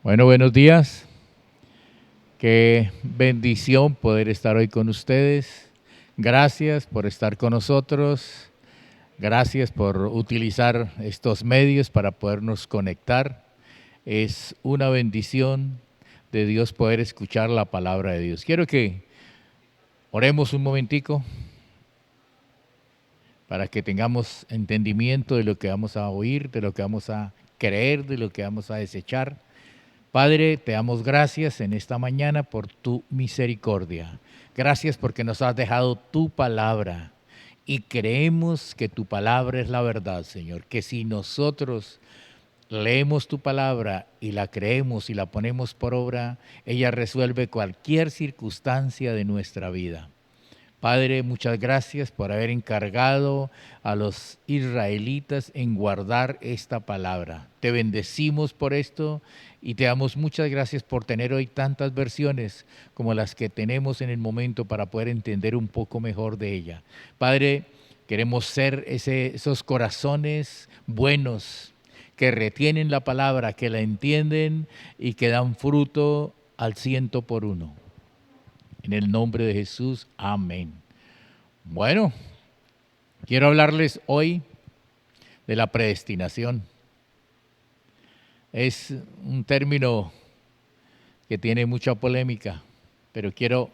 Bueno, buenos días. Qué bendición poder estar hoy con ustedes. Gracias por estar con nosotros. Gracias por utilizar estos medios para podernos conectar. Es una bendición de Dios poder escuchar la palabra de Dios. Quiero que oremos un momentico para que tengamos entendimiento de lo que vamos a oír, de lo que vamos a creer, de lo que vamos a desechar. Padre, te damos gracias en esta mañana por tu misericordia. Gracias porque nos has dejado tu palabra y creemos que tu palabra es la verdad, Señor. Que si nosotros leemos tu palabra y la creemos y la ponemos por obra, ella resuelve cualquier circunstancia de nuestra vida. Padre, muchas gracias por haber encargado a los israelitas en guardar esta palabra. Te bendecimos por esto y te damos muchas gracias por tener hoy tantas versiones como las que tenemos en el momento para poder entender un poco mejor de ella. Padre, queremos ser esos corazones buenos que retienen la palabra, que la entienden y que dan fruto al 100 por 1. En el nombre de Jesús, amén. Bueno, quiero hablarles hoy de la predestinación. Es un término que tiene mucha polémica, pero quiero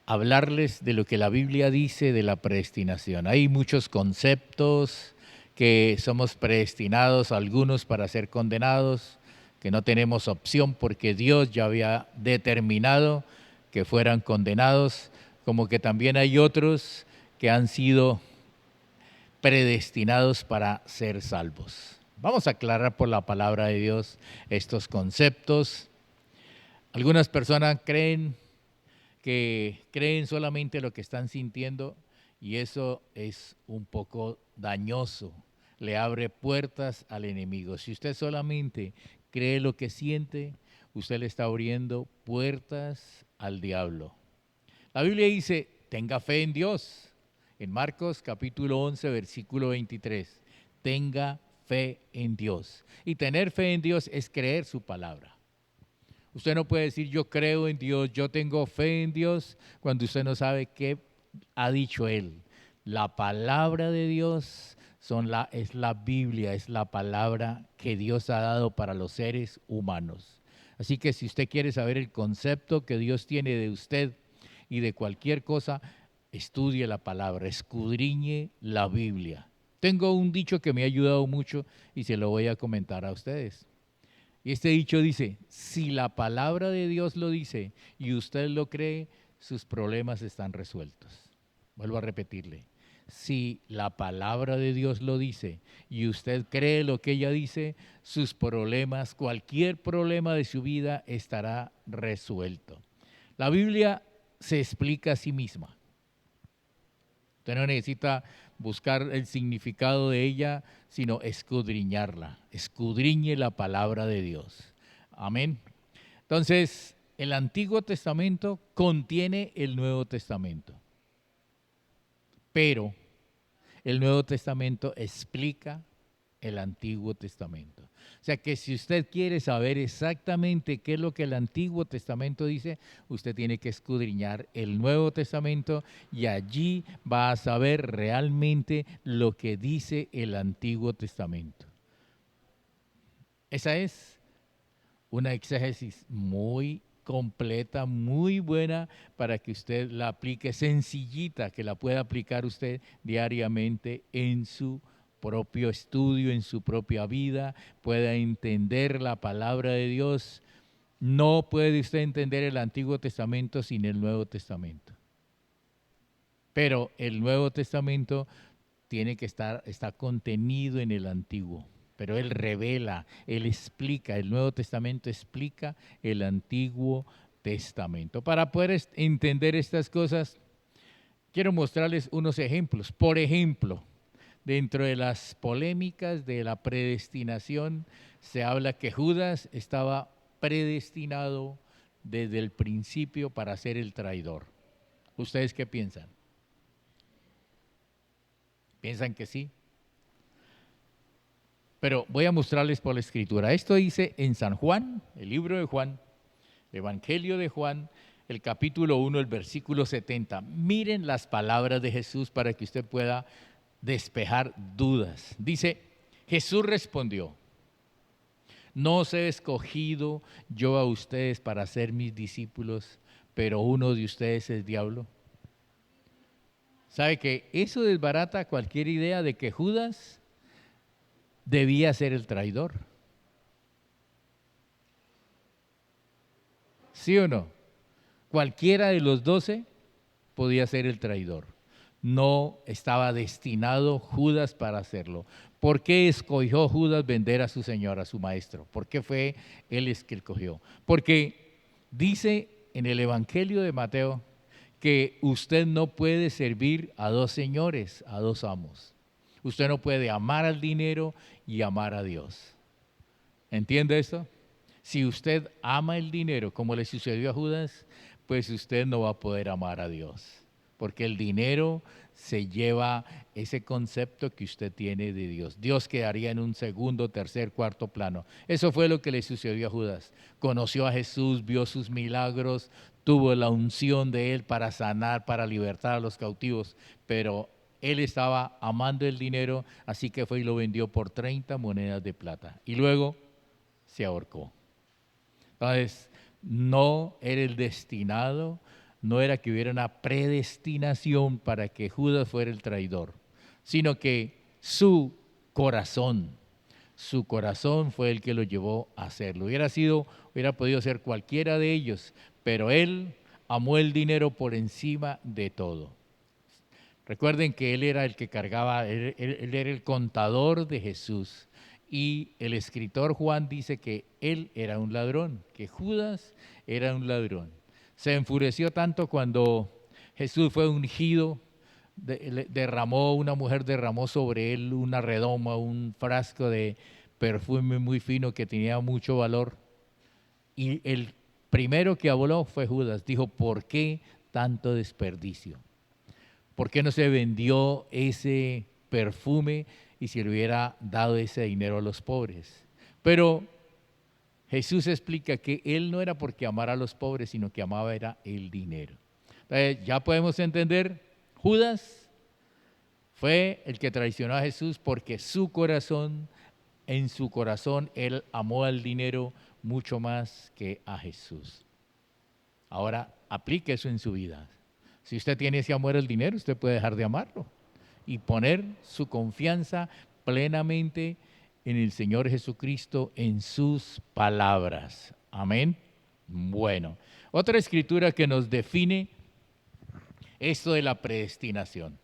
hablarles de lo que la Biblia dice de la predestinación. Hay muchos conceptos que somos predestinados, algunos para ser condenados, que no tenemos opción porque Dios ya había determinado que fueran condenados, como que también hay otros que han sido predestinados para ser salvos. Vamos a aclarar por la palabra de Dios estos conceptos. Algunas personas creen solamente lo que están sintiendo y eso es un poco dañoso. Le abre puertas al enemigo. Si usted solamente cree lo que siente, usted le está abriendo puertas al diablo. La Biblia dice, tenga fe en Dios. En Marcos capítulo 11, versículo 23. Tenga fe en Dios. Y tener fe en Dios es creer su palabra. Usted no puede decir yo creo en Dios, yo tengo fe en Dios, cuando usted no sabe qué ha dicho Él. La palabra de Dios es la Biblia, es la palabra que Dios ha dado para los seres humanos. Así que si usted quiere saber el concepto que Dios tiene de usted y de cualquier cosa, estudie la palabra, escudriñe la Biblia. Tengo un dicho que me ha ayudado mucho y se lo voy a comentar a ustedes. Y este dicho dice, si la palabra de Dios lo dice y usted lo cree, sus problemas están resueltos. Vuelvo a repetirle, si la palabra de Dios lo dice y usted cree lo que ella dice, sus problemas, cualquier problema de su vida estará resuelto. La Biblia se explica a sí misma. Usted no necesita buscar el significado de ella, sino escudriñarla. Escudriñe la palabra de Dios. Amén. Entonces, el Antiguo Testamento contiene el Nuevo Testamento. Pero el Nuevo Testamento explica el Antiguo Testamento. O sea que si usted quiere saber exactamente qué es lo que el Antiguo Testamento dice, usted tiene que escudriñar el Nuevo Testamento y allí va a saber realmente lo que dice el Antiguo Testamento. Esa es una exégesis muy completa, muy buena para que usted la aplique, sencillita, que la pueda aplicar usted diariamente en su propio estudio, en su propia vida, pueda entender la palabra de Dios. No puede usted entender el Antiguo Testamento sin el Nuevo Testamento. Pero el Nuevo Testamento está contenido en el Antiguo. Pero Él revela, Él explica, el Nuevo Testamento explica el Antiguo Testamento. Para poder entender estas cosas, quiero mostrarles unos ejemplos. Por ejemplo, dentro de las polémicas de la predestinación, se habla que Judas estaba predestinado desde el principio para ser el traidor. ¿Ustedes qué piensan? ¿Piensan que sí? Pero voy a mostrarles por la escritura. Esto dice en San Juan, el libro de Juan, el Evangelio de Juan, el capítulo 1, el versículo 70. Miren las palabras de Jesús para que usted pueda despejar dudas. Dice, Jesús respondió, no os he escogido yo a ustedes para ser mis discípulos, pero uno de ustedes es diablo. ¿Sabe que eso desbarata cualquier idea de que Judas debía ser el traidor? ¿Sí o no? Cualquiera de los 12 podía ser el traidor. No estaba destinado Judas para hacerlo. ¿Por qué escogió Judas vender a su señor, a su maestro? ¿Por qué fue él el que escogió? Porque dice en el Evangelio de Mateo que usted no puede servir a dos señores, a dos amos. Usted no puede amar al dinero y amar a Dios. ¿Entiende esto? Si usted ama el dinero como le sucedió a Judas, pues usted no va a poder amar a Dios. Porque el dinero se lleva ese concepto que usted tiene de Dios. Dios quedaría en un segundo, tercer, cuarto plano. Eso fue lo que le sucedió a Judas. Conoció a Jesús, vio sus milagros, tuvo la unción de él para sanar, para libertar a los cautivos, pero él estaba amando el dinero, así que fue y lo vendió por 30 monedas de plata. Y luego se ahorcó. Entonces, no era el destinado, no era que hubiera una predestinación para que Judas fuera el traidor, sino que su corazón fue el que lo llevó a hacerlo. Hubiera podido ser cualquiera de ellos, pero él amó el dinero por encima de todo. Recuerden que él era el que cargaba, él era el contador de Jesús. Y el escritor Juan dice que él era un ladrón, que Judas era un ladrón. Se enfureció tanto cuando Jesús fue ungido, una mujer derramó sobre él una redoma, un frasco de perfume muy fino que tenía mucho valor. Y el primero que habló fue Judas. Dijo, ¿por qué tanto desperdicio? ¿Por qué no se vendió ese perfume y se le hubiera dado ese dinero a los pobres? Pero Jesús explica que él no era porque amara a los pobres, sino que amaba era el dinero. Entonces, ya podemos entender, Judas fue el que traicionó a Jesús porque en su corazón, él amó al dinero mucho más que a Jesús. Ahora, aplique eso en su vida. Si usted tiene ese amor al dinero, usted puede dejar de amarlo y poner su confianza plenamente en el Señor Jesucristo, en sus palabras. Amén. Bueno, otra escritura que nos define esto de la predestinación.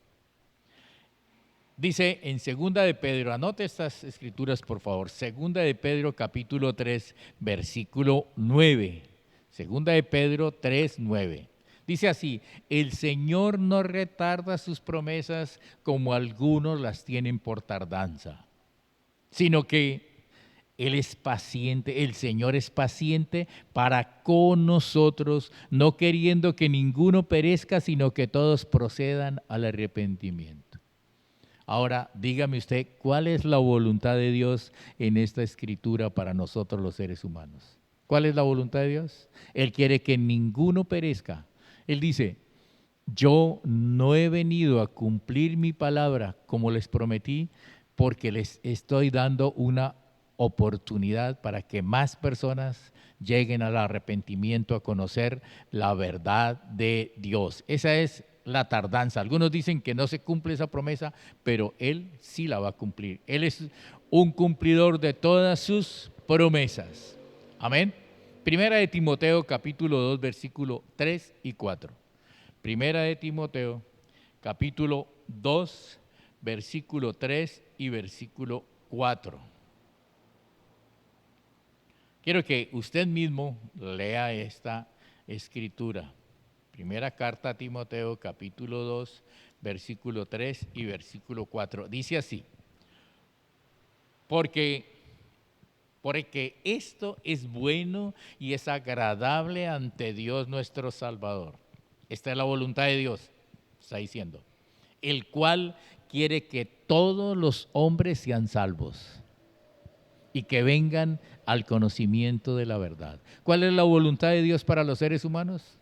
Dice en Segunda de Pedro, anote estas escrituras por favor, Segunda de Pedro capítulo 3, versículo 9. Segunda de Pedro 3, 9. Dice así, el Señor no retarda sus promesas como algunos las tienen por tardanza, sino que Él es paciente, el Señor es paciente para con nosotros, no queriendo que ninguno perezca, sino que todos procedan al arrepentimiento. Ahora, dígame usted, ¿cuál es la voluntad de Dios en esta escritura para nosotros los seres humanos? ¿Cuál es la voluntad de Dios? Él quiere que ninguno perezca. Él dice, yo no he venido a cumplir mi palabra como les prometí, porque les estoy dando una oportunidad para que más personas lleguen al arrepentimiento, a conocer la verdad de Dios. Esa es la tardanza. Algunos dicen que no se cumple esa promesa, pero Él sí la va a cumplir. Él es un cumplidor de todas sus promesas. Amén. Primera de Timoteo capítulo 2 versículo 3 y 4. Primera de Timoteo capítulo 2 versículo 3 y versículo 4. Quiero que usted mismo lea esta escritura. Primera carta a Timoteo capítulo 2 versículo 3 y versículo 4. Dice así, porque esto es bueno y es agradable ante Dios nuestro Salvador. Esta es la voluntad de Dios, está diciendo, el cual quiere que todos los hombres sean salvos y que vengan al conocimiento de la verdad. ¿Cuál es la voluntad de Dios para los seres humanos?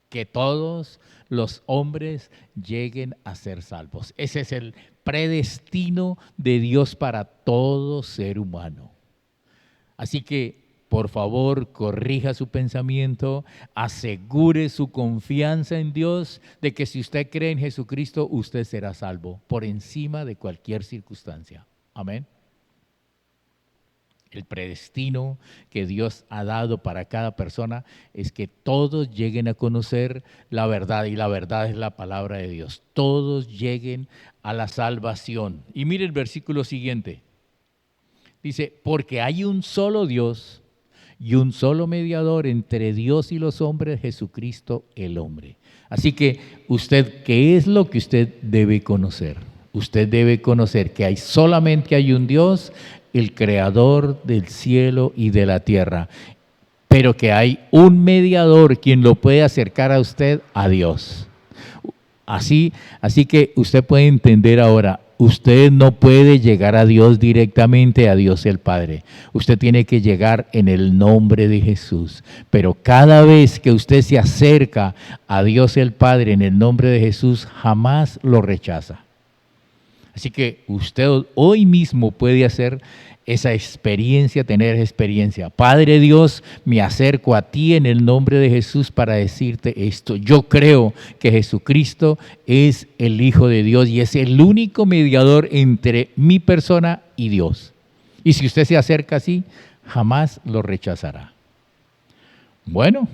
Que todos los hombres lleguen a ser salvos. Ese es el predestino de Dios para todo ser humano. Así que, por favor, corrija su pensamiento, asegure su confianza en Dios de que si usted cree en Jesucristo, usted será salvo por encima de cualquier circunstancia. Amén. El predestino que Dios ha dado para cada persona es que todos lleguen a conocer la verdad, y la verdad es la palabra de Dios. Todos lleguen a la salvación. Y mire el versículo siguiente. Dice, porque hay un solo Dios y un solo mediador entre Dios y los hombres, Jesucristo el hombre. Así que usted, ¿qué es lo que usted debe conocer? Usted debe conocer que solamente hay un Dios, el creador del cielo y de la tierra, pero que hay un mediador quien lo puede acercar a usted a Dios. Así que usted puede entender ahora, usted no puede llegar a Dios directamente, a Dios el Padre. Usted tiene que llegar en el nombre de Jesús. Pero cada vez que usted se acerca a Dios el Padre en el nombre de Jesús, jamás lo rechaza. Así que usted hoy mismo puede hacer esa experiencia, tener experiencia. Padre Dios, me acerco a ti en el nombre de Jesús para decirte esto. Yo creo que Jesucristo es el Hijo de Dios y es el único mediador entre mi persona y Dios. Y si usted se acerca así, jamás lo rechazará. Bueno,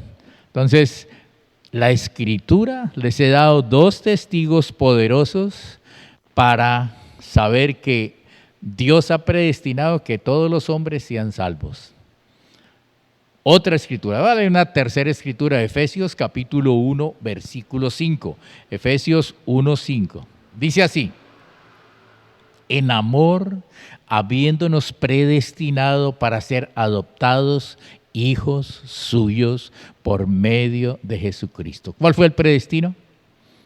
entonces la Escritura les he dado dos testigos poderosos para saber que Dios ha predestinado que todos los hombres sean salvos. Otra escritura, vale, una tercera escritura, Efesios capítulo 1, versículo 5. Efesios 1, 5. Dice así, en amor, habiéndonos predestinado para ser adoptados hijos suyos por medio de Jesucristo. ¿Cuál fue el predestino?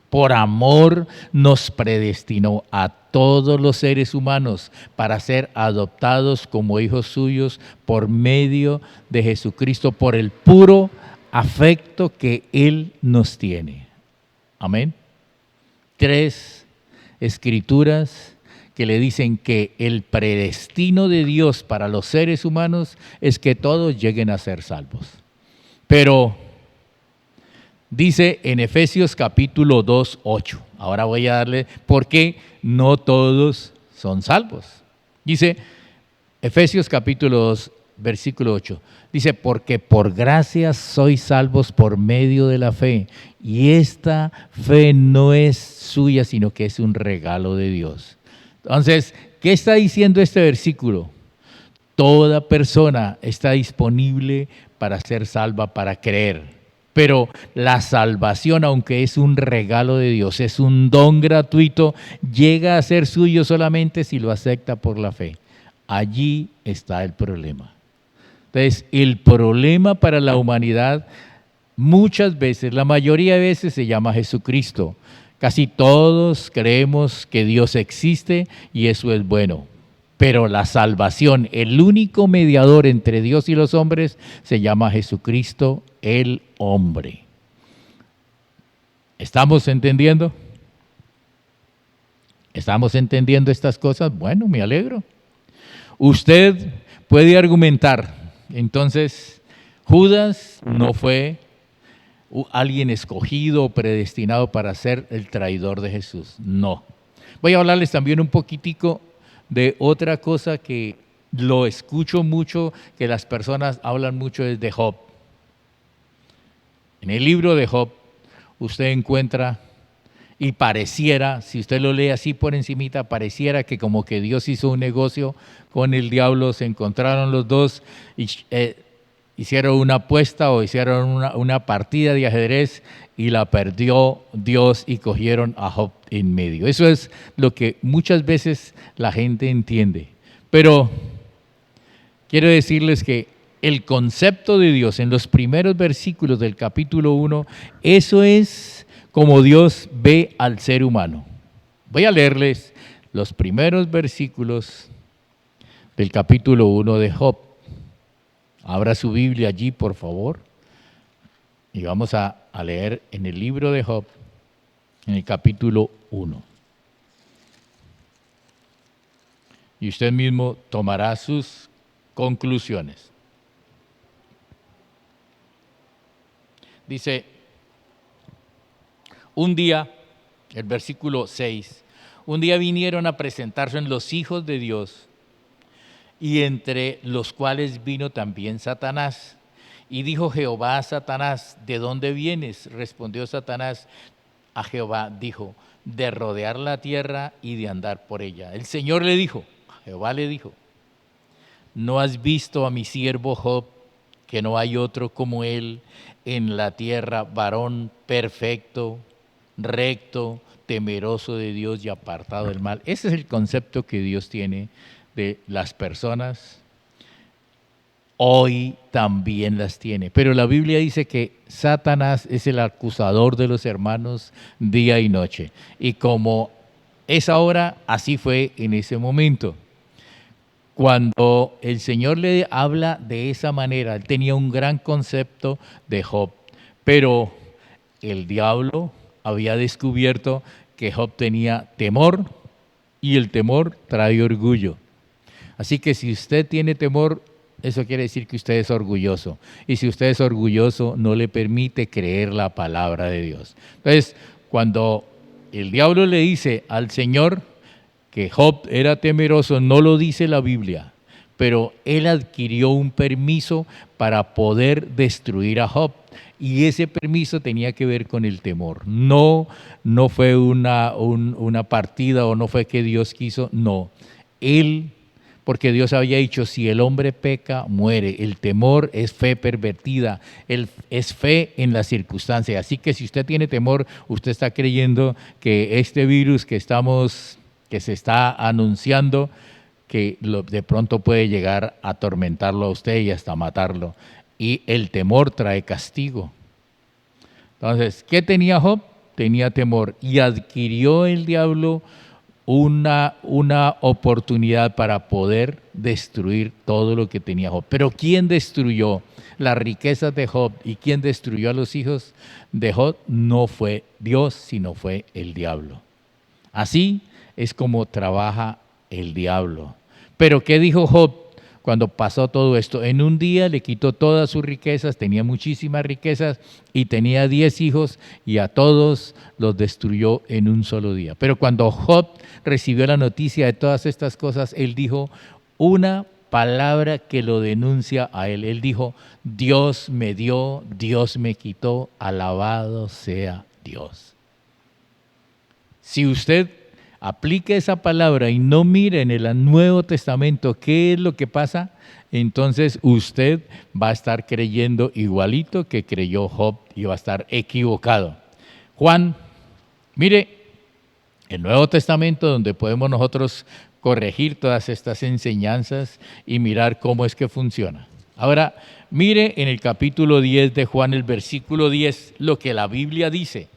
Por amor nos predestinó a todos los seres humanos para ser adoptados como hijos suyos por medio de Jesucristo, por el puro afecto que Él nos tiene. Amén. Tres escrituras que le dicen que el predestino de Dios para los seres humanos es que todos lleguen a ser salvos. Pero dice en Efesios capítulo 2, 8. Ahora voy a darle por qué no todos son salvos. Dice Efesios capítulo 2, versículo 8. Dice, porque por gracia sois salvos por medio de la fe. Y esta fe no es suya, sino que es un regalo de Dios. Entonces, ¿qué está diciendo este versículo? Toda persona está disponible para ser salva, para creer. Pero la salvación, aunque es un regalo de Dios, es un don gratuito, llega a ser suyo solamente si lo acepta por la fe. Allí está el problema. Entonces, el problema para la humanidad muchas veces, la mayoría de veces se llama Jesucristo. Casi todos creemos que Dios existe y eso es bueno. Pero la salvación, el único mediador entre Dios y los hombres, se llama Jesucristo, el hombre. ¿Estamos entendiendo? ¿Estamos entendiendo estas cosas? Bueno, me alegro. Usted puede argumentar, entonces, Judas no fue alguien escogido o predestinado para ser el traidor de Jesús. No. Voy a hablarles también un poquitico de otra cosa que lo escucho mucho, que las personas hablan mucho, es de Job. En el libro de Job usted encuentra y pareciera, si usted lo lee así por encimita, pareciera que como que Dios hizo un negocio con el diablo, se encontraron los dos y hicieron una apuesta o hicieron una partida de ajedrez y la perdió Dios y cogieron a Job en medio. Eso es lo que muchas veces la gente entiende. Pero quiero decirles que el concepto de Dios en los primeros versículos del capítulo 1, eso es como Dios ve al ser humano. Voy a leerles los primeros versículos del capítulo 1 de Job. Abra su Biblia allí, por favor, y vamos a leer en el libro de Job, en el capítulo 1. Y usted mismo tomará sus conclusiones. Dice, un día, el versículo 6, un día vinieron a presentarse los hijos de Dios, y entre los cuales vino también Satanás. Y dijo Jehová a Satanás, ¿de dónde vienes? Respondió Satanás a Jehová, dijo, de rodear la tierra y de andar por ella. El Señor le dijo, Jehová le dijo, ¿no has visto a mi siervo Job, que no hay otro como él en la tierra, varón perfecto, recto, temeroso de Dios y apartado del mal? Ese es el concepto que Dios tiene de las personas. Hoy también las tiene. Pero la Biblia dice que Satanás es el acusador de los hermanos día y noche. Y como es ahora, así fue en ese momento. Cuando el Señor le habla de esa manera, él tenía un gran concepto de Job, pero el diablo había descubierto que Job tenía temor y el temor trae orgullo. Así que si usted tiene temor, eso quiere decir que usted es orgulloso. Y si usted es orgulloso, no le permite creer la palabra de Dios. Entonces, cuando el diablo le dice al Señor que Job era temeroso, no lo dice la Biblia, pero él adquirió un permiso para poder destruir a Job. Y ese permiso tenía que ver con el temor. No fue una partida o no fue que Dios quiso, no. Porque Dios había dicho, si el hombre peca, muere. El temor es fe pervertida, es fe en las circunstancias. Así que si usted tiene temor, usted está creyendo que este virus que se está anunciando, que de pronto puede llegar a atormentarlo a usted y hasta matarlo. Y el temor trae castigo. Entonces, ¿qué tenía Job? Tenía temor y adquirió el diablo una oportunidad para poder destruir todo lo que tenía Job. Pero ¿quién destruyó las riquezas de Job y quién destruyó a los hijos de Job? No fue Dios, sino fue el diablo. Así es como trabaja el diablo. Pero ¿qué dijo Job cuando pasó todo esto? En un día le quitó todas sus riquezas, tenía muchísimas riquezas y tenía 10 hijos y a todos los destruyó en un solo día. Pero cuando Job recibió la noticia de todas estas cosas, él dijo una palabra que lo denuncia a él. Él dijo, Dios me dio, Dios me quitó, alabado sea Dios. Si usted aplica esa palabra y no mira en el Nuevo Testamento qué es lo que pasa, entonces usted va a estar creyendo igualito que creyó Job y va a estar equivocado. Juan, mire, el Nuevo Testamento donde podemos nosotros corregir todas estas enseñanzas y mirar cómo es que funciona. Ahora, mire en el capítulo 10 de Juan, el versículo 10, lo que la Biblia dice.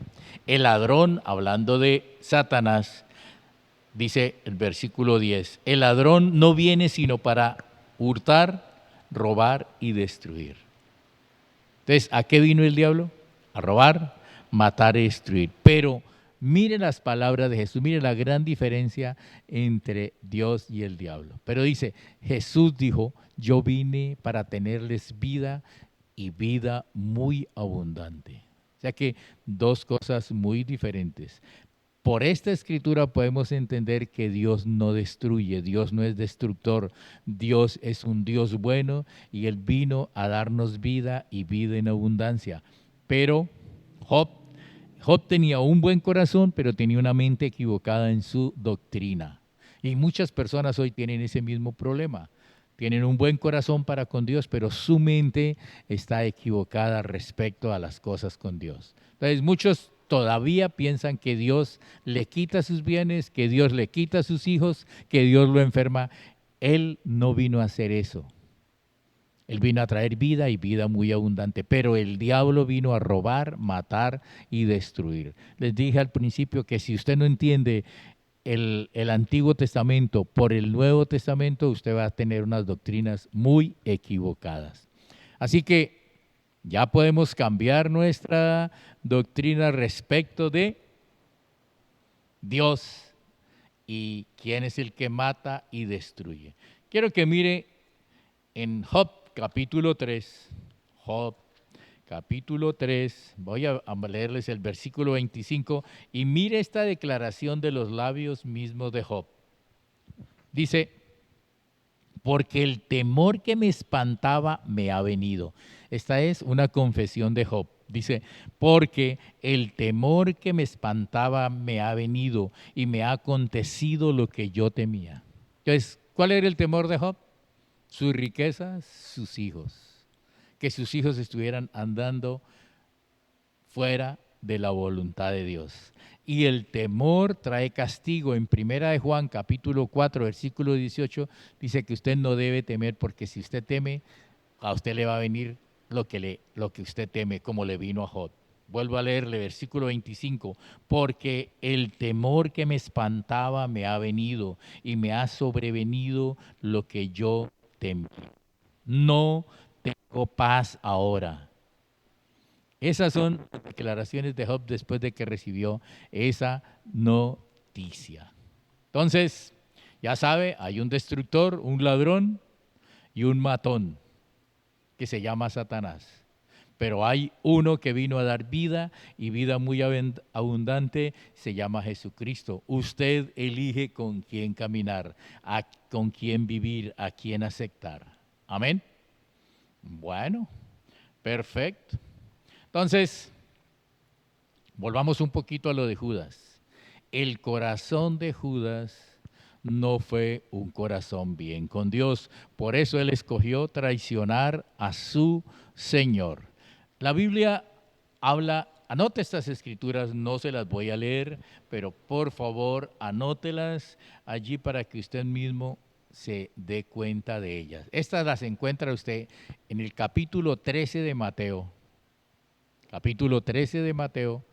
El ladrón, hablando de Satanás, dice el versículo 10, el ladrón no viene sino para hurtar, robar y destruir. Entonces, ¿a qué vino el diablo? A robar, matar y destruir. Pero mire las palabras de Jesús, mire la gran diferencia entre Dios y el diablo. Pero dice, Jesús dijo, yo vine para tenerles vida y vida muy abundante. O sea que dos cosas muy diferentes. Por esta escritura podemos entender que Dios no destruye, Dios no es destructor, Dios es un Dios bueno y Él vino a darnos vida y vida en abundancia. Pero Job tenía un buen corazón, pero tenía una mente equivocada en su doctrina. Y muchas personas hoy tienen ese mismo problema. Tienen un buen corazón para con Dios, pero su mente está equivocada respecto a las cosas con Dios. Entonces muchos todavía piensan que Dios le quita sus bienes, que Dios le quita sus hijos, que Dios lo enferma. Él no vino a hacer eso. Él vino a traer vida y vida muy abundante, pero el diablo vino a robar, matar y destruir. Les dije al principio que si usted no entiende el Antiguo Testamento por el Nuevo Testamento, usted va a tener unas doctrinas muy equivocadas. Así que ya podemos cambiar nuestra doctrina respecto de Dios y quién es el que mata y destruye. Quiero que mire en Job capítulo 3, Job capítulo 3, voy a leerles el versículo 25 y mire esta declaración de los labios mismos de Job. Dice, porque el temor que me espantaba me ha venido. Esta es una confesión de Job. Dice, porque el temor que me espantaba me ha venido y me ha acontecido lo que yo temía. Entonces, ¿cuál era el temor de Job? Sus riquezas, sus hijos. Que sus hijos estuvieran andando fuera de la voluntad de Dios. Y el temor trae castigo. En Primera de Juan, capítulo 4, versículo 18, dice que usted no debe temer, porque si usted teme, a usted le va a venir lo que usted teme, como le vino a Job. Vuelvo a leerle, versículo 25, porque el temor que me espantaba me ha venido y me ha sobrevenido lo que yo temí. No tengo paz ahora. Esas son las declaraciones de Job después de que recibió esa noticia. Entonces, ya sabe, hay un destructor, un ladrón y un matón que se llama Satanás. Pero hay uno que vino a dar vida y vida muy abundante, se llama Jesucristo. Usted elige con quién caminar, con quién vivir, a quién aceptar. Amén. Bueno, perfecto. Entonces, volvamos un poquito a lo de Judas. El corazón de Judas no fue un corazón bien con Dios. Por eso él escogió traicionar a su Señor. La Biblia habla, anote estas escrituras, no se las voy a leer, pero por favor anótelas allí para que usted mismo se dé cuenta de ellas. Estas las encuentra usted en el capítulo 13 de Mateo. Capítulo 13 de Mateo,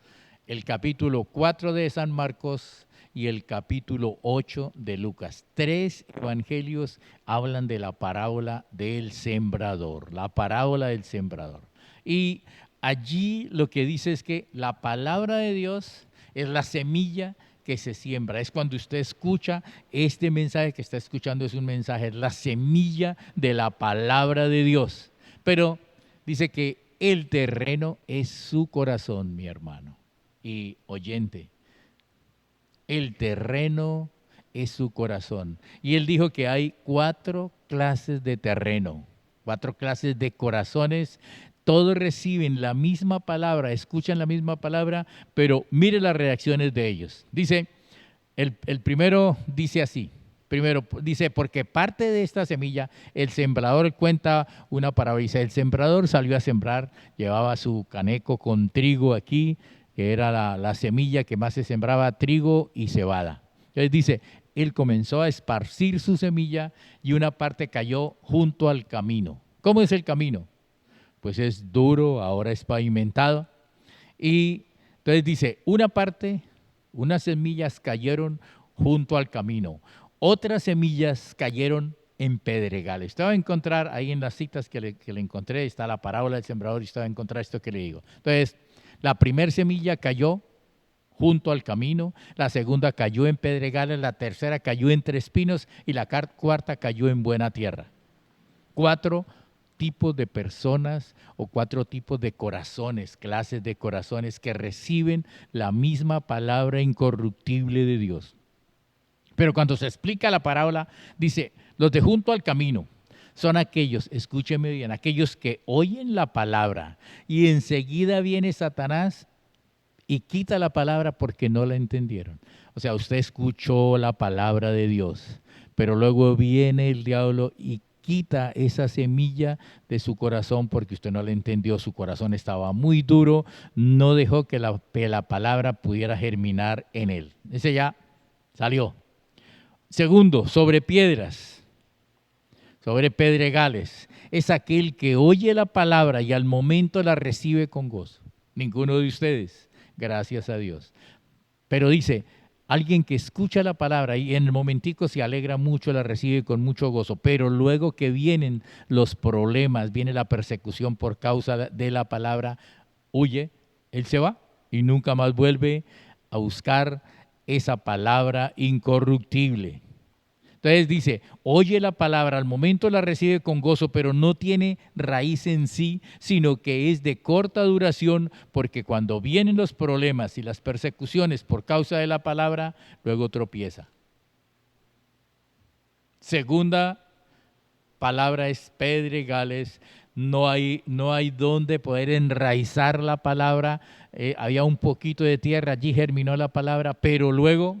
el capítulo 4 de San Marcos y el capítulo 8 de Lucas. 3 evangelios hablan de la parábola del sembrador, la parábola del sembrador. Y allí lo que dice es que la palabra de Dios es la semilla que se siembra. Es cuando usted escucha este mensaje que está escuchando, es un mensaje, es la semilla de la palabra de Dios. Pero dice que el terreno es su corazón, mi hermano y oyente. El terreno es su corazón. Y él dijo que hay 4 clases de terreno, 4 clases de corazones. Todos reciben la misma palabra, escuchan la misma palabra, pero mire las reacciones de ellos. Dice, el primero dice así. Primero dice, porque parte de esta semilla, el sembrador cuenta una parábola. Dice, el sembrador salió a sembrar, llevaba su caneco con trigo aquí, que era la semilla que más se sembraba, trigo y cebada. Entonces dice, él comenzó a esparcir su semilla y una parte cayó junto al camino. ¿Cómo es el camino? Pues es duro, ahora es pavimentado. Y entonces dice, una parte, unas semillas cayeron junto al camino. Otras semillas cayeron en pedregales. Usted va a encontrar ahí en las citas que le encontré, está la parábola del sembrador y usted va a encontrar esto que le digo. Entonces, la primera semilla cayó junto al camino, la segunda cayó en pedregales, la tercera cayó entre espinos y la cuarta cayó en buena tierra. 4 tipos de personas o 4 tipos de corazones, clases de corazones que reciben la misma palabra incorruptible de Dios. Pero cuando se explica la parábola, dice, los de junto al camino son aquellos, escúcheme bien, aquellos que oyen la palabra y enseguida viene Satanás y quita la palabra porque no la entendieron. O sea, usted escuchó la palabra de Dios, pero luego viene el diablo y quita esa semilla de su corazón porque usted no la entendió, su corazón estaba muy duro, no dejó que la palabra pudiera germinar en él. Ese ya salió. Segundo, sobre piedras, sobre pedregales. Es aquel que oye la palabra y al momento la recibe con gozo. Ninguno de ustedes, gracias a Dios. Pero dice, Alguien que escucha la palabra y en el momentico se alegra mucho, la recibe con mucho gozo, pero luego que vienen los problemas, viene la persecución por causa de la palabra, huye, él se va y nunca más vuelve a buscar esa palabra incorruptible. Entonces dice, oye la palabra, al momento la recibe con gozo, pero no tiene raíz en sí, sino que es de corta duración, porque cuando vienen los problemas y las persecuciones por causa de la palabra, luego tropieza. Segunda palabra es pedregales, no hay donde poder enraizar la palabra, había un poquito de tierra, allí germinó la palabra, pero luego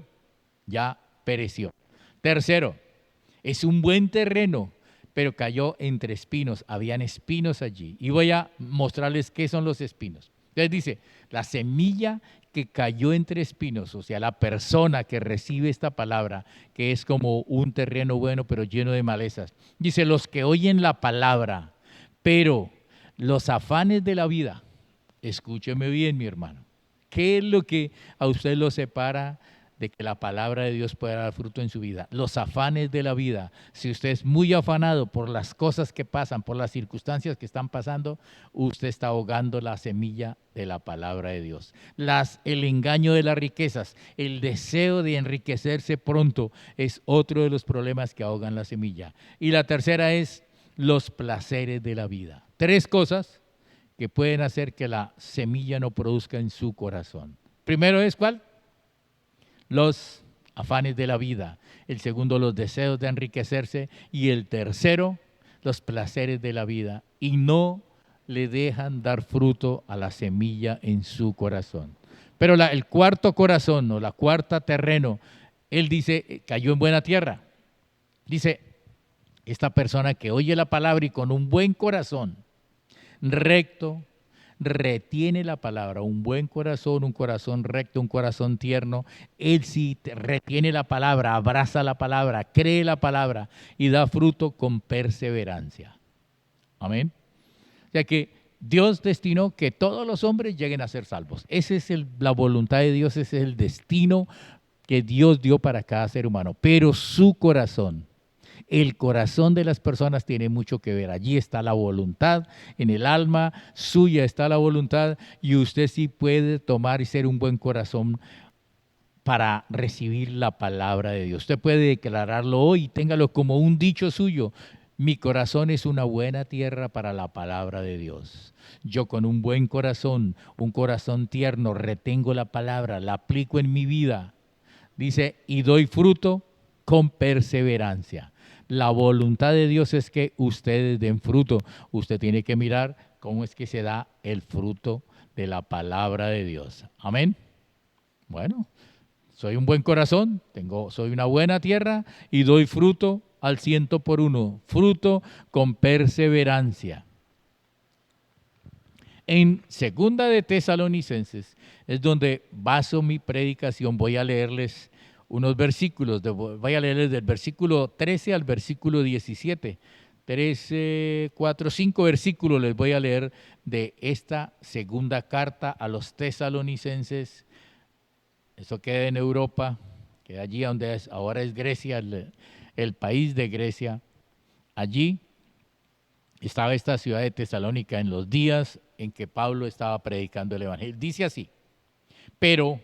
ya pereció. Tercero, es un buen terreno, pero cayó entre espinos, habían espinos allí. Y voy a mostrarles qué son los espinos. Entonces dice, la semilla que cayó entre espinos, o sea, la persona que recibe esta palabra, que es como un terreno bueno, pero lleno de malezas. Dice, los que oyen la palabra, pero los afanes de la vida, escúcheme bien, mi hermano, ¿qué es lo que a usted lo separa de que la palabra de Dios pueda dar fruto en su vida? Los afanes de la vida. Si usted es muy afanado por las cosas que pasan, por las circunstancias que están pasando, usted está ahogando la semilla de la palabra de Dios. El engaño de las riquezas, el deseo de enriquecerse pronto es otro de los problemas que ahogan la semilla. Y la tercera es los placeres de la vida. Tres cosas que pueden hacer que la semilla no produzca en su corazón. Primero es, ¿cuál? Los afanes de la vida. El segundo, los deseos de enriquecerse. Y el tercero, los placeres de la vida. Y no le dejan dar fruto a la semilla en su corazón. Pero el cuarto corazón, o la cuarta terreno, él dice, cayó en buena tierra. Dice, esta persona que oye la palabra y con un buen corazón, recto, retiene la palabra, un buen corazón, un corazón recto, un corazón tierno, él sí retiene la palabra, abraza la palabra, cree la palabra y da fruto con perseverancia. Amén. O sea que Dios destinó que todos los hombres lleguen a ser salvos. Esa es la voluntad de Dios, ese es el destino que Dios dio para cada ser humano. Pero su corazón, el corazón de las personas tiene mucho que ver. Allí está la voluntad, en el alma suya está la voluntad y usted sí puede tomar y ser un buen corazón para recibir la palabra de Dios. Usted puede declararlo hoy, téngalo como un dicho suyo. Mi corazón es una buena tierra para la palabra de Dios. Yo con un buen corazón, un corazón tierno, retengo la palabra, la aplico en mi vida. Dice, y doy fruto con perseverancia. La voluntad de Dios es que ustedes den fruto. Usted tiene que mirar cómo es que se da el fruto de la palabra de Dios. Amén. Bueno, soy un buen corazón, soy una buena tierra y doy fruto al 100%, fruto con perseverancia. En segunda de Tesalonicenses es donde baso mi predicación. Voy a leerles unos versículos, voy a leerles del versículo 13 al versículo 17. 13, 4, 5 versículos les voy a leer de esta segunda carta a los tesalonicenses. Eso queda en Europa, queda allí donde ahora es Grecia, el país de Grecia. Allí estaba esta ciudad de Tesalónica en los días en que Pablo estaba predicando el Evangelio. Dice así, pero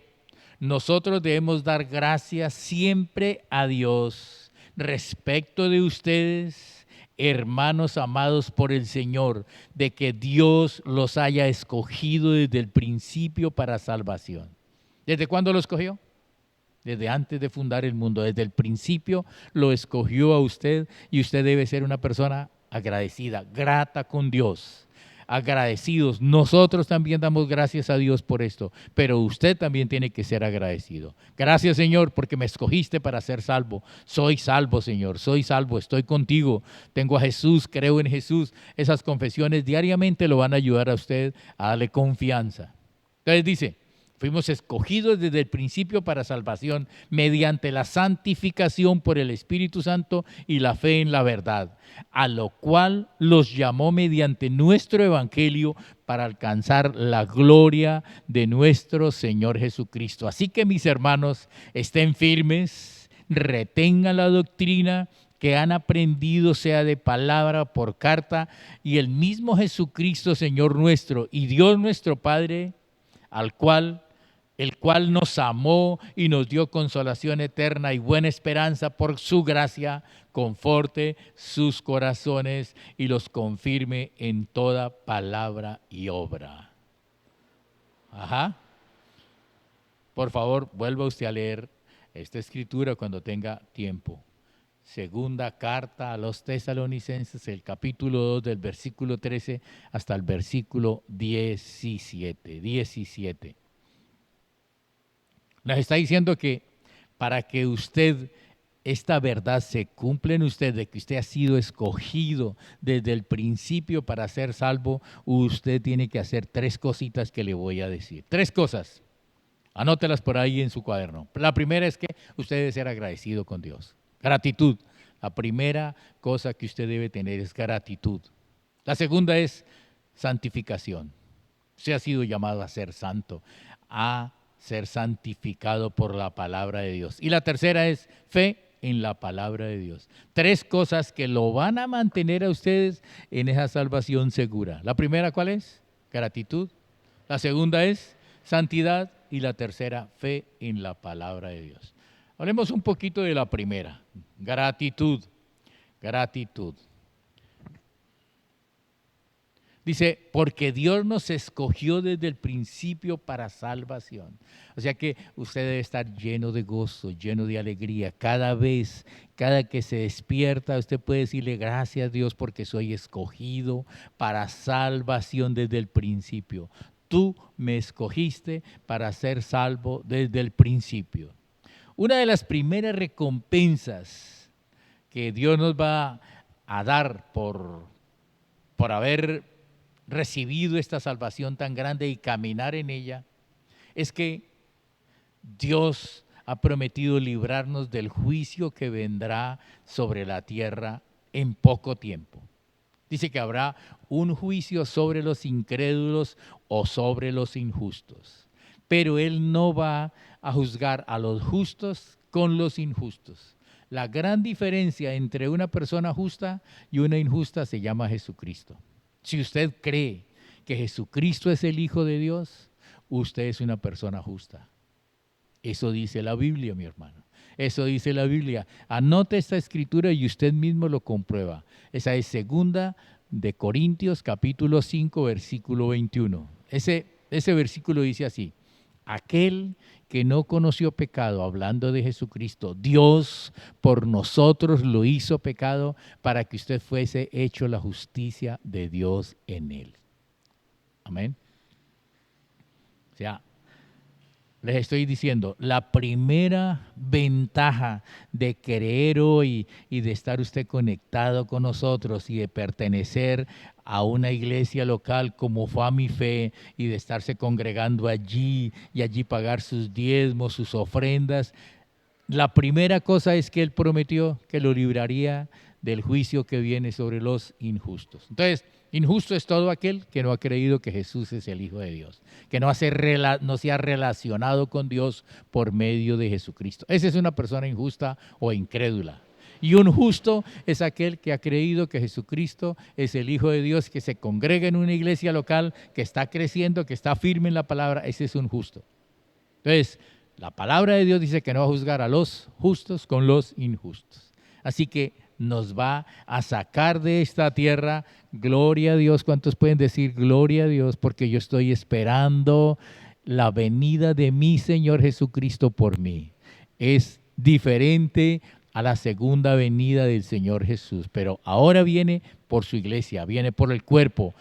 nosotros debemos dar gracias siempre a Dios respecto de ustedes, hermanos amados por el Señor, de que Dios los haya escogido desde el principio para salvación. ¿Desde cuándo lo escogió? Desde antes de fundar el mundo, desde el principio lo escogió a usted y usted debe ser una persona agradecida, grata con Dios, agradecidos. Nosotros también damos gracias a Dios por esto, pero usted también tiene que ser agradecido. Gracias, Señor, porque me escogiste para ser salvo. Soy salvo, Señor, soy salvo, estoy contigo, tengo a Jesús, creo en Jesús. Esas confesiones diariamente lo van a ayudar a usted a darle confianza. Entonces dice, Fuimos escogidos desde el principio para salvación mediante la santificación por el Espíritu Santo y la fe en la verdad, a lo cual los llamó mediante nuestro Evangelio para alcanzar la gloria de nuestro Señor Jesucristo. Así que, mis hermanos, estén firmes, retengan la doctrina que han aprendido, sea de palabra, por carta, y el mismo Jesucristo, Señor nuestro, y Dios nuestro Padre, el cual nos amó y nos dio consolación eterna y buena esperanza por su gracia, conforte sus corazones y los confirme en toda palabra y obra. Ajá. Por favor, vuelva usted a leer esta escritura cuando tenga tiempo. Segunda carta a los Tesalonicenses, el capítulo 2, del versículo 13 hasta el versículo 17. Nos está diciendo que para que usted, esta verdad se cumpla en usted, de que usted ha sido escogido desde el principio para ser salvo, usted tiene que hacer 3 cositas que le voy a decir. 3 cosas. Anótelas por ahí en su cuaderno. La primera es que usted debe ser agradecido con Dios. Gratitud. La primera cosa que usted debe tener es gratitud. La segunda es santificación. Usted ha sido llamado a ser santo, a ser santificado por la palabra de Dios. Y la tercera es fe en la palabra de Dios. 3 cosas que lo van a mantener a ustedes en esa salvación segura. La primera, ¿cuál es? Gratitud. La segunda es santidad. Y la tercera, fe en la palabra de Dios. Hablemos un poquito de la primera. Gratitud. Gratitud. Dice, porque Dios nos escogió desde el principio para salvación. O sea que usted debe estar lleno de gozo, lleno de alegría. Cada que se despierta, usted puede decirle gracias a Dios porque soy escogido para salvación desde el principio. Tú me escogiste para ser salvo desde el principio. Una de las primeras recompensas que Dios nos va a dar por haber recibido esta salvación tan grande y caminar en ella, es que Dios ha prometido librarnos del juicio que vendrá sobre la tierra en poco tiempo. Dice que habrá un juicio sobre los incrédulos o sobre los injustos, pero Él no va a juzgar a los justos con los injustos. La gran diferencia entre una persona justa y una injusta se llama Jesucristo. Si usted cree que Jesucristo es el Hijo de Dios, usted es una persona justa. Eso dice la Biblia, mi hermano. Eso dice la Biblia. Anote esta escritura y usted mismo lo comprueba. Esa es 2 de Corintios, capítulo 5, versículo 21. Ese versículo dice así: aquel que no conoció pecado, hablando de Jesucristo, Dios por nosotros lo hizo pecado para que usted fuese hecho la justicia de Dios en él. Amén. O sea, les estoy diciendo, la primera ventaja de creer hoy y de estar usted conectado con nosotros y de pertenecer a una iglesia local como Fama y Fe y de estarse congregando allí y allí pagar sus diezmos, sus ofrendas, la primera cosa es que Él prometió que lo libraría del juicio que viene sobre los injustos. Entonces, injusto es todo aquel que no ha creído que Jesús es el Hijo de Dios, que no se ha relacionado con Dios por medio de Jesucristo. Esa es una persona injusta o incrédula. Y un justo es aquel que ha creído que Jesucristo es el Hijo de Dios, que se congrega en una iglesia local, que está creciendo, que está firme en la palabra. Ese es un justo. Entonces, la palabra de Dios dice que no va a juzgar a los justos con los injustos. Así que nos va a sacar de esta tierra. Gloria a Dios. ¿Cuántos pueden decir gloria a Dios? Porque yo estoy esperando la venida de mi Señor Jesucristo por mí. Es diferente a la segunda venida del Señor Jesús, pero ahora viene por su iglesia, viene por el cuerpo.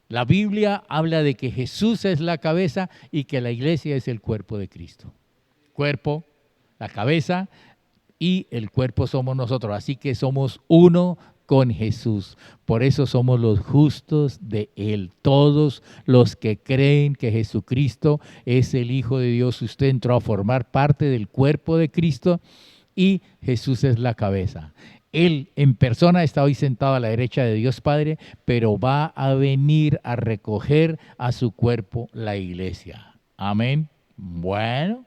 La Biblia habla de que Jesús es la cabeza y que la iglesia es el cuerpo de Cristo. Cuerpo, la cabeza y el cuerpo somos nosotros. Así que somos uno con Jesús. Por eso somos los justos de Él. Todos los que creen que Jesucristo es el Hijo de Dios, usted entró a formar parte del cuerpo de Cristo y Jesús es la cabeza. Él en persona está hoy sentado a la derecha de Dios Padre, pero va a venir a recoger a su cuerpo la iglesia. Amén. Bueno,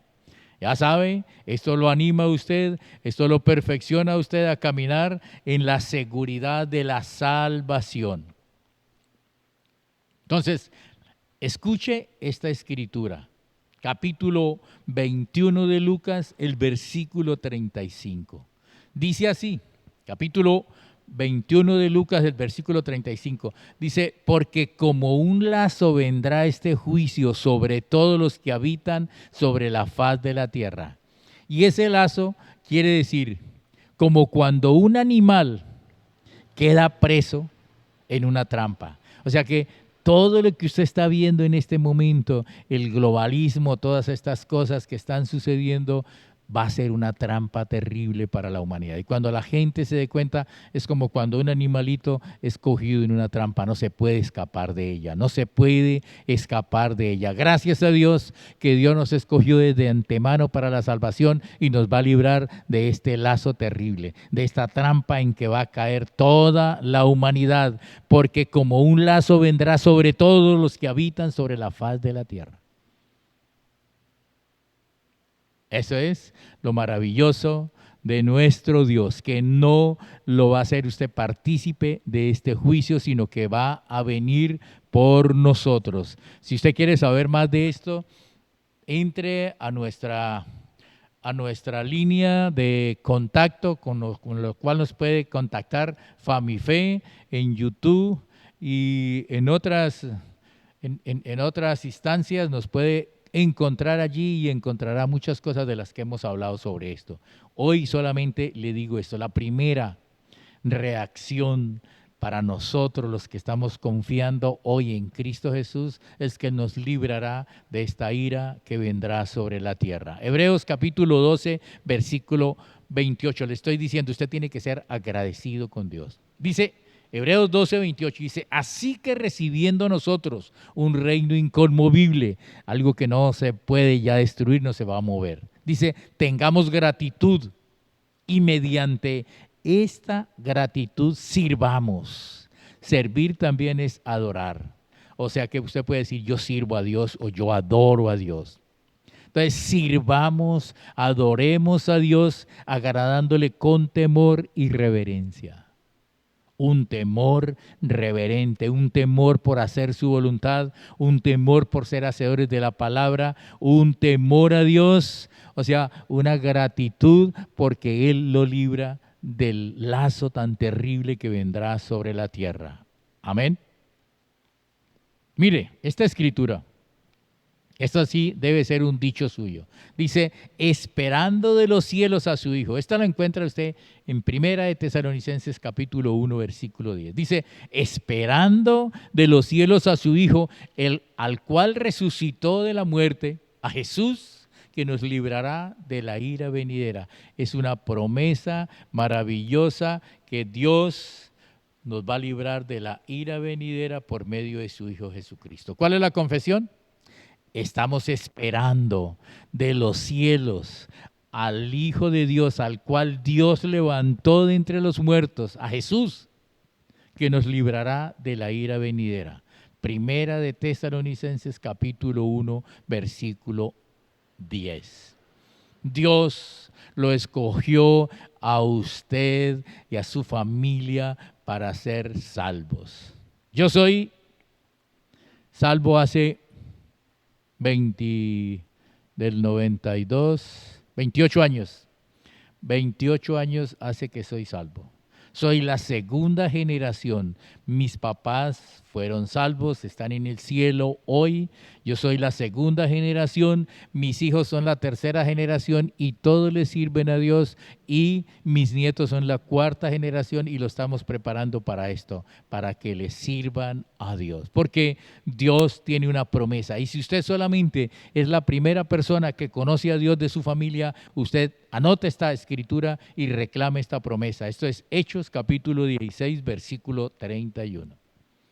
ya sabe, esto lo anima a usted, esto lo perfecciona a usted a caminar en la seguridad de la salvación. Entonces, escuche esta escritura. Capítulo 21 de Lucas, el versículo 35. Dice así, capítulo 21 de Lucas, el versículo 35. Dice, porque como un lazo vendrá este juicio sobre todos los que habitan sobre la faz de la tierra. Y ese lazo quiere decir, como cuando un animal queda preso en una trampa. O sea que todo lo que usted está viendo en este momento, el globalismo, todas estas cosas que están sucediendo, va a ser una trampa terrible para la humanidad. Y cuando la gente se dé cuenta, es como cuando un animalito es cogido en una trampa, no se puede escapar de ella, no se puede escapar de ella. Gracias a Dios que Dios nos escogió desde antemano para la salvación y nos va a librar de este lazo terrible, de esta trampa en que va a caer toda la humanidad, porque como un lazo vendrá sobre todos los que habitan sobre la faz de la tierra. Eso es lo maravilloso de nuestro Dios, que no lo va a hacer usted partícipe de este juicio, sino que va a venir por nosotros. Si usted quiere saber más de esto, entre a nuestra línea de contacto con lo cual nos puede contactar Famife en YouTube y en otras instancias nos puede encontrar allí y encontrará muchas cosas de las que hemos hablado sobre esto. Hoy solamente le digo esto, la primera reacción para nosotros los que estamos confiando hoy en Cristo Jesús es que nos librará de esta ira que vendrá sobre la tierra. Hebreos capítulo 12, versículo 28. Le estoy diciendo, usted tiene que ser agradecido con Dios. Dice Hebreos 12, 28 dice, así que recibiendo nosotros un reino inconmovible, algo que no se puede ya destruir, no se va a mover. Dice, tengamos gratitud y mediante esta gratitud sirvamos. Servir también es adorar. O sea que usted puede decir, yo sirvo a Dios o yo adoro a Dios. Entonces sirvamos, adoremos a Dios, agradándole con temor y reverencia. Un temor reverente, un temor por hacer su voluntad, un temor por ser hacedores de la palabra, un temor a Dios, o sea, una gratitud porque Él lo libra del lazo tan terrible que vendrá sobre la tierra. Amén. Mire, esta escritura, esto sí debe ser un dicho suyo. Dice, esperando de los cielos a su Hijo. Esta la encuentra usted en Primera de Tesalonicenses capítulo 1, versículo 10. Dice, esperando de los cielos a su Hijo, al cual resucitó de la muerte, a Jesús, que nos librará de la ira venidera. Es una promesa maravillosa que Dios nos va a librar de la ira venidera por medio de su Hijo Jesucristo. ¿Cuál es la confesión? Estamos esperando de los cielos al Hijo de Dios, al cual Dios levantó de entre los muertos, a Jesús, que nos librará de la ira venidera. Primera de Tesalonicenses capítulo 1, versículo 10. Dios lo escogió a usted y a su familia para ser salvos. Yo soy salvo hace 28 años. 28 años hace que soy salvo. Soy la segunda generación. mis papás fueron salvos, están en el cielo hoy, yo soy la segunda generación, mis hijos son la tercera generación y todos le sirven a Dios y mis nietos son la cuarta generación y lo estamos preparando para esto, para que le sirvan a Dios, porque Dios tiene una promesa y si usted solamente es la primera persona que conoce a Dios de su familia, usted anote esta escritura y reclame esta promesa. Esto es Hechos capítulo 16, versículo 31.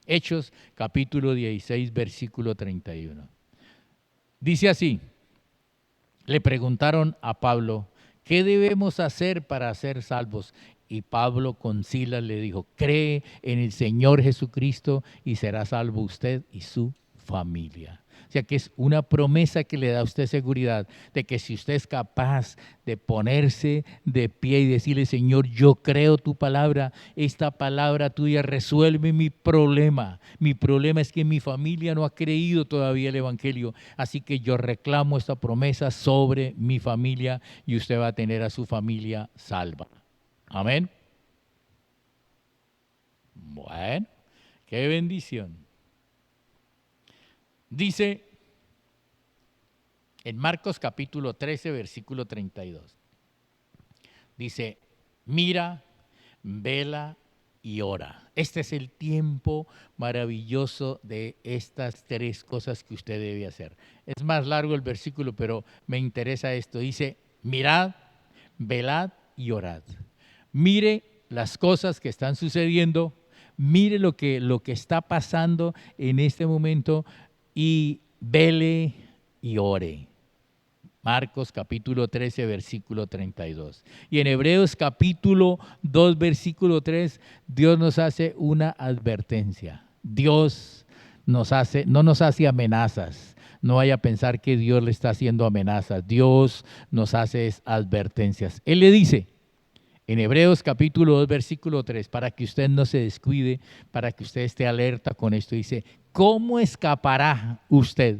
Hechos capítulo 16, versículo 31. Dice así, le preguntaron a Pablo, ¿qué debemos hacer para ser salvos? Y Pablo con Silas le dijo, cree en el Señor Jesucristo y será salvo usted y su familia. O sea que es una promesa que le da a usted seguridad de que si usted es capaz de ponerse de pie y decirle, Señor, yo creo tu palabra, esta palabra tuya resuelve mi problema. Mi problema es que mi familia no ha creído todavía el Evangelio, así que yo reclamo esta promesa sobre mi familia y usted va a tener a su familia salva. Amén. Bueno, qué bendición. Dice en Marcos capítulo 13, versículo 32. Dice, mira, vela y ora. Este es el tiempo maravilloso de estas tres cosas que usted debe hacer. Es más largo el versículo, pero me interesa esto. Dice, mirad, velad y orad. Mire las cosas que están sucediendo, mire lo que está pasando en este momento y vele y ore. Marcos capítulo 13, versículo 32. Y en Hebreos capítulo 2, versículo 3, Dios nos hace una advertencia. Dios no nos hace amenazas. No vaya a pensar que Dios le está haciendo amenazas. Dios nos hace advertencias. Él le dice, en Hebreos capítulo 2, versículo 3, para que usted no se descuide, para que usted esté alerta con esto, dice, ¿cómo escapará usted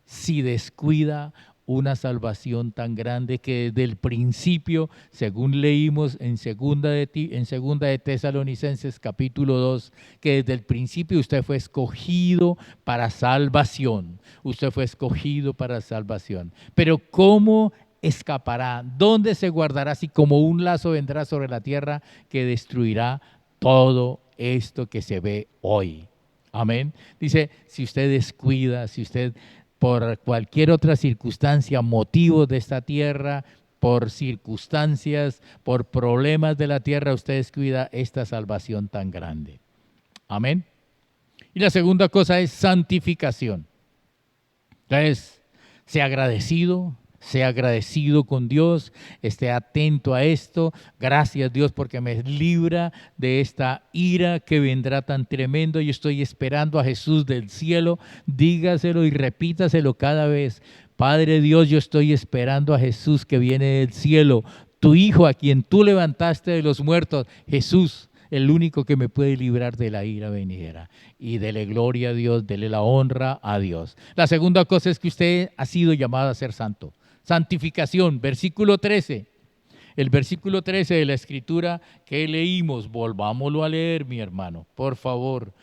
si descuida una salvación tan grande que desde el principio, según leímos en segunda de Tesalonicenses capítulo 2, que desde el principio usted fue escogido para salvación, usted fue escogido para salvación, pero ¿cómo escapará? ¿Dónde se guardará si como un lazo vendrá sobre la tierra que destruirá todo esto que se ve hoy? Amén. Dice, si usted descuida, si usted por cualquier otra circunstancia, motivo de esta tierra, por circunstancias, por problemas de la tierra, usted descuida esta salvación tan grande. Amén. Y la segunda cosa es santificación. Entonces, sea agradecido con Dios, esté atento a esto. Gracias Dios porque me libra de esta ira que vendrá tan tremendo. Yo estoy esperando a Jesús del cielo. Dígaselo y repítaselo cada vez. Padre Dios, yo estoy esperando a Jesús que viene del cielo. Tu Hijo a quien tú levantaste de los muertos, Jesús, el único que me puede librar de la ira venidera. Y dele gloria a Dios, dele la honra a Dios. La segunda cosa es que usted ha sido llamado a ser santo. Santificación, versículo 13. El versículo 13 de la escritura que leímos, volvámoslo a leer, mi hermano, por favor.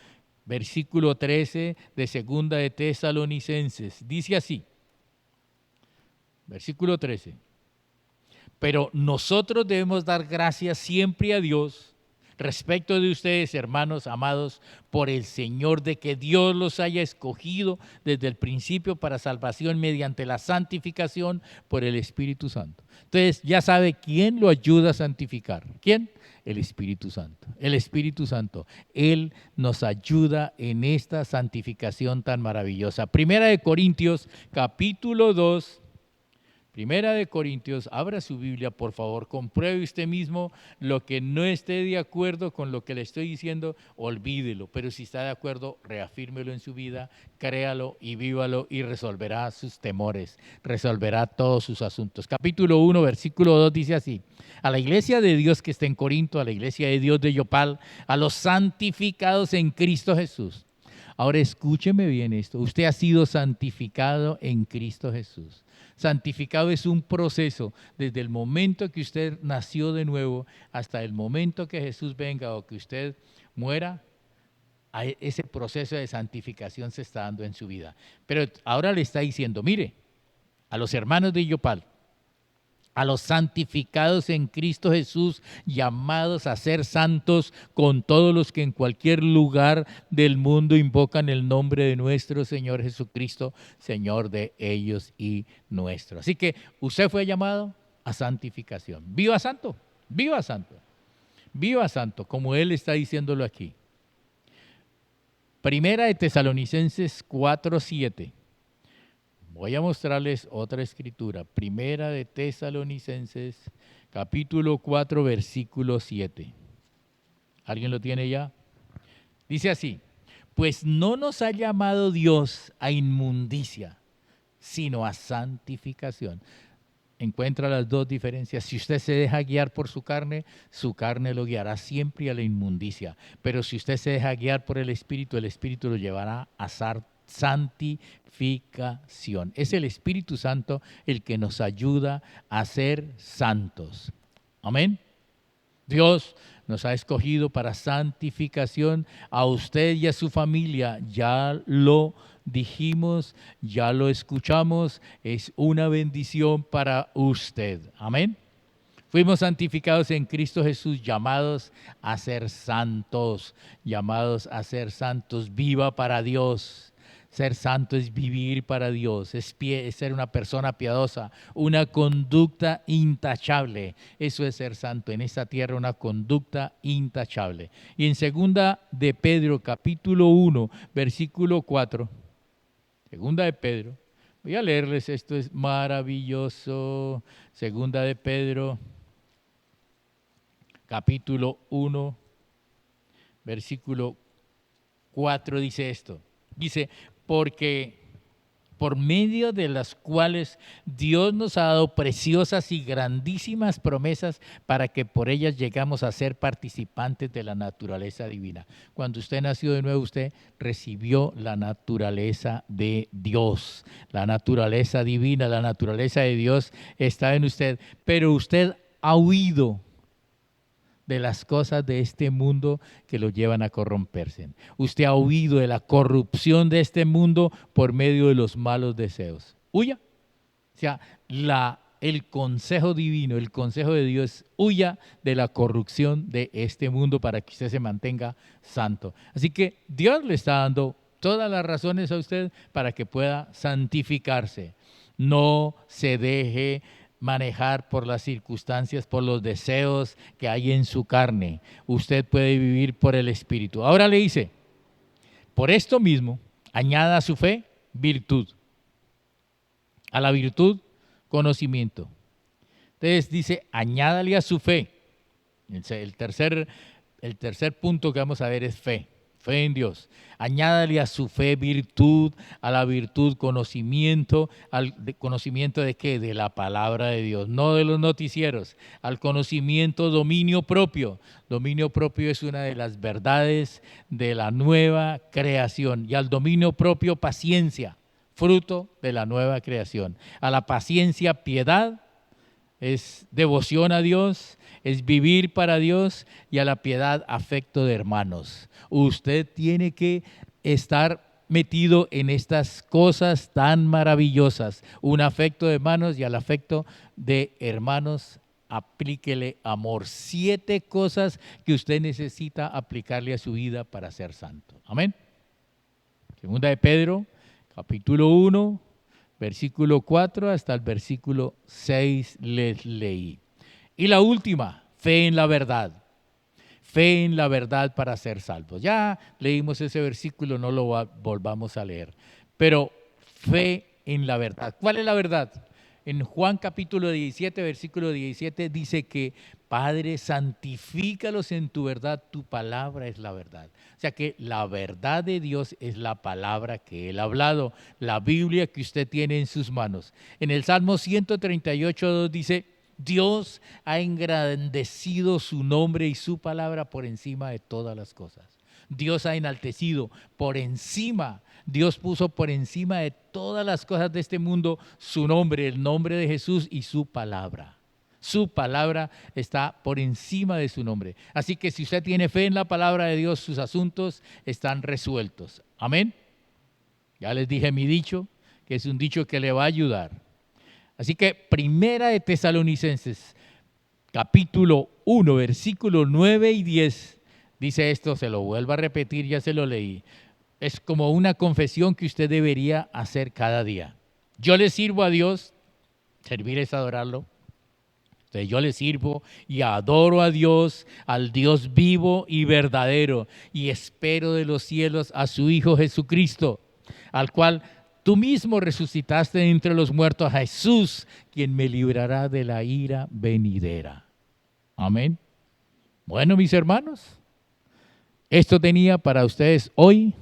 Versículo 13 de segunda de Tesalonicenses. Dice así, versículo 13. Pero nosotros debemos dar gracias siempre a Dios respecto de ustedes, hermanos amados, por el Señor, de que Dios los haya escogido desde el principio para salvación mediante la santificación por el Espíritu Santo. Entonces, ya sabe quién lo ayuda a santificar. ¿Quién? El Espíritu Santo. El Espíritu Santo. Él nos ayuda en esta santificación tan maravillosa. Primera de Corintios, capítulo 2. Primera de Corintios, abra su Biblia, por favor, compruebe usted mismo lo que no esté de acuerdo con lo que le estoy diciendo, olvídelo, pero si está de acuerdo, reafírmelo en su vida, créalo y vívalo y resolverá sus temores, resolverá todos sus asuntos. Capítulo 1, versículo 2 dice así, a la iglesia de Dios que está en Corinto, a la iglesia de Dios de Yopal, a los santificados en Cristo Jesús. Ahora escúcheme bien esto, usted ha sido santificado en Cristo Jesús. Santificado es un proceso desde el momento que usted nació de nuevo hasta el momento que Jesús venga o que usted muera. ese proceso de santificación se está dando en su vida. Pero ahora le está diciendo, mire, a los hermanos de Yopal, a los santificados en Cristo Jesús, llamados a ser santos con todos los que en cualquier lugar del mundo invocan el nombre de nuestro Señor Jesucristo, Señor de ellos y nuestro. Así que usted fue llamado a santificación. Viva santo, viva santo, viva santo, como Él está diciéndolo aquí. Primera de Tesalonicenses 4:7. Voy a mostrarles otra escritura. Primera de Tesalonicenses, capítulo 4, versículo 7. ¿Alguien lo tiene ya? Dice así, pues no nos ha llamado Dios a inmundicia, sino a santificación. Encuentra las dos diferencias. Si usted se deja guiar por su carne lo guiará siempre a la inmundicia. Pero si usted se deja guiar por el Espíritu lo llevará a santificación. Es el Espíritu Santo el que nos ayuda a ser santos. Amén. Dios nos ha escogido para santificación a usted y a su familia. Ya lo dijimos, ya lo escuchamos, es una bendición para usted. Amén. Fuimos santificados en Cristo Jesús, llamados a ser santos, llamados a ser santos. Viva para Dios. Ser santo es vivir para Dios, es ser una persona piadosa, una conducta intachable. Eso es ser santo en esta tierra, una conducta intachable. Y en segunda de Pedro, capítulo 1, versículo 4, segunda de Pedro, voy a leerles, esto es maravilloso. Segunda de Pedro, capítulo 1, versículo 4 dice esto. Dice, porque por medio de las cuales Dios nos ha dado preciosas y grandísimas promesas para que por ellas llegamos a ser participantes de la naturaleza divina. Cuando usted nació de nuevo, usted recibió la naturaleza de Dios, la naturaleza divina, la naturaleza de Dios está en usted, pero usted ha huido de las cosas de este mundo que lo llevan a corromperse. Usted ha huido de la corrupción de este mundo por medio de los malos deseos. Huya. O sea, el consejo divino, el consejo de Dios, huya de la corrupción de este mundo para que usted se mantenga santo. Así que Dios le está dando todas las razones a usted para que pueda santificarse. No se deje manejar por las circunstancias, por los deseos que hay en su carne. Usted puede vivir por el Espíritu. Ahora le dice, por esto mismo, añada a su fe virtud. A la virtud, conocimiento. Entonces dice, añádale a su fe. El tercer punto que vamos a ver es fe. Fe en Dios. Añádale a su fe virtud, a la virtud conocimiento. ¿Al conocimiento de qué? De la palabra de Dios, no de los noticieros. Al conocimiento, dominio propio. Dominio propio es una de las verdades de la nueva creación. Y al dominio propio, paciencia, fruto de la nueva creación. A la paciencia, piedad, es devoción a Dios, es vivir para Dios, y a la piedad, afecto de hermanos. Usted tiene que estar metido en estas cosas tan maravillosas. Un afecto de hermanos, y al afecto de hermanos aplíquele amor. 7 cosas que usted necesita aplicarle a su vida para ser santo. Amén. Segunda de Pedro, capítulo 1. Versículo 4 hasta el versículo 6 les leí. Y la última, fe en la verdad. Fe en la verdad para ser salvos. Ya leímos ese versículo, no lo volvamos a leer. Pero fe en la verdad. ¿Cuál es la verdad? En Juan capítulo 17, versículo 17 dice que Padre, santifícalos en tu verdad, tu palabra es la verdad. O sea que la verdad de Dios es la palabra que Él ha hablado, la Biblia que usted tiene en sus manos. En el Salmo 138:2 dice, Dios ha engrandecido su nombre y su palabra por encima de todas las cosas. Dios ha enaltecido por encima, Dios puso por encima de todas las cosas de este mundo su nombre, el nombre de Jesús y su palabra. Su palabra está por encima de su nombre. Así que si usted tiene fe en la palabra de Dios, sus asuntos están resueltos. Amén. Ya les dije mi dicho, que es un dicho que le va a ayudar. Así que Primera de Tesalonicenses, capítulo 1, versículos 9 y 10, dice esto, se lo vuelvo a repetir, ya se lo leí. Es como una confesión que usted debería hacer cada día. Yo le sirvo a Dios, servir es adorarlo. Entonces yo le sirvo y adoro a Dios, al Dios vivo y verdadero, y espero de los cielos a su Hijo Jesucristo, al cual tú mismo resucitaste entre los muertos, a Jesús, quien me librará de la ira venidera. Amén. Bueno, mis hermanos, esto tenía para ustedes hoy.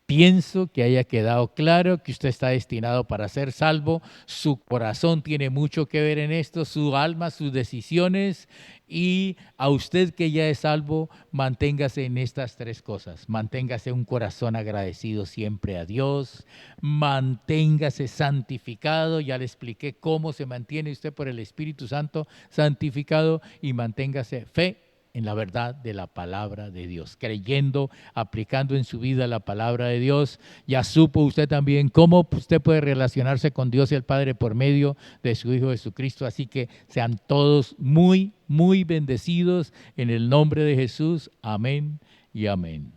Pienso que haya quedado claro que usted está destinado para ser salvo. Su corazón tiene mucho que ver en esto, su alma, sus decisiones. Y a usted que ya es salvo, manténgase en estas tres cosas. Manténgase un corazón agradecido siempre a Dios. Manténgase santificado. Ya le expliqué cómo se mantiene usted por el Espíritu Santo santificado. Y manténgase fe en la verdad de la palabra de Dios, creyendo, aplicando en su vida la palabra de Dios. Ya supo usted también cómo usted puede relacionarse con Dios y el Padre por medio de su Hijo Jesucristo. Así que sean todos muy, muy bendecidos en el nombre de Jesús. Amén y amén.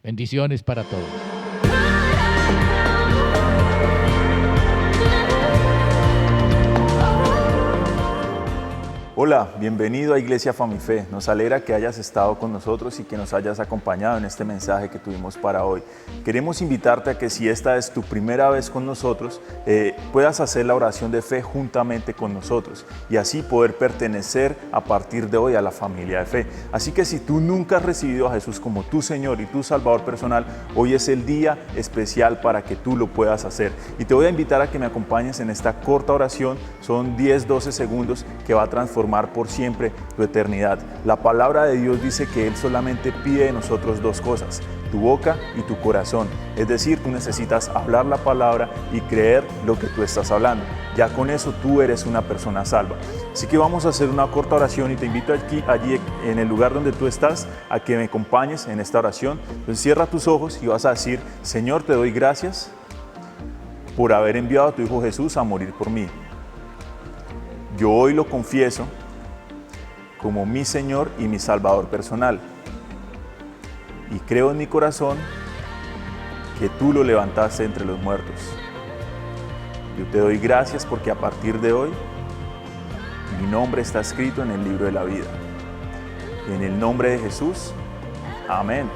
Bendiciones para todos. Hola, bienvenido a Iglesia Famife. Nos alegra que hayas estado con nosotros y que nos hayas acompañado en este mensaje que tuvimos para hoy. Queremos invitarte a que si esta es tu primera vez con nosotros, puedas hacer la oración de fe juntamente con nosotros y así poder pertenecer a partir de hoy a la familia de fe. Así que si tú nunca has recibido a Jesús como tu Señor y tu Salvador personal, hoy es el día especial para que tú lo puedas hacer. Y te voy a invitar a que me acompañes en esta corta oración. Son 10-12 segundos que va a transformar por siempre tu eternidad. La palabra de Dios dice que Él solamente pide de nosotros dos cosas: tu boca y tu corazón. Es decir, tú necesitas hablar la palabra y creer lo que tú estás hablando. Ya con eso tú eres una persona salva. Así que vamos a hacer una corta oración y te invito allí en el lugar donde tú estás a que me acompañes en esta oración. Entonces cierra tus ojos y vas a decir: Señor, te doy gracias por haber enviado a tu Hijo Jesús a morir por mí. Yo hoy lo confieso como mi Señor y mi Salvador personal. Y creo en mi corazón que tú lo levantaste entre los muertos. Yo te doy gracias porque a partir de hoy mi nombre está escrito en el libro de la vida. En el nombre de Jesús, amén.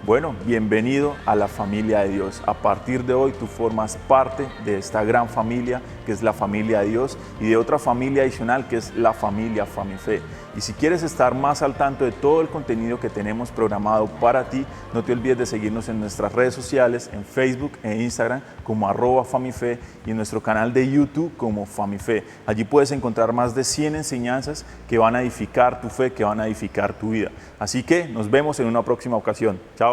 Bueno, bienvenido a la familia de Dios. A partir de hoy tú formas parte de esta gran familia que es la familia de Dios y de otra familia adicional que es la familia Famife. Y si quieres estar más al tanto de todo el contenido que tenemos programado para ti, no te olvides de seguirnos en nuestras redes sociales, en Facebook e Instagram como @Famife y en nuestro canal de YouTube como Famife. Allí puedes encontrar más de 100 enseñanzas que van a edificar tu fe, que van a edificar tu vida. Así que nos vemos en una próxima ocasión. Chao.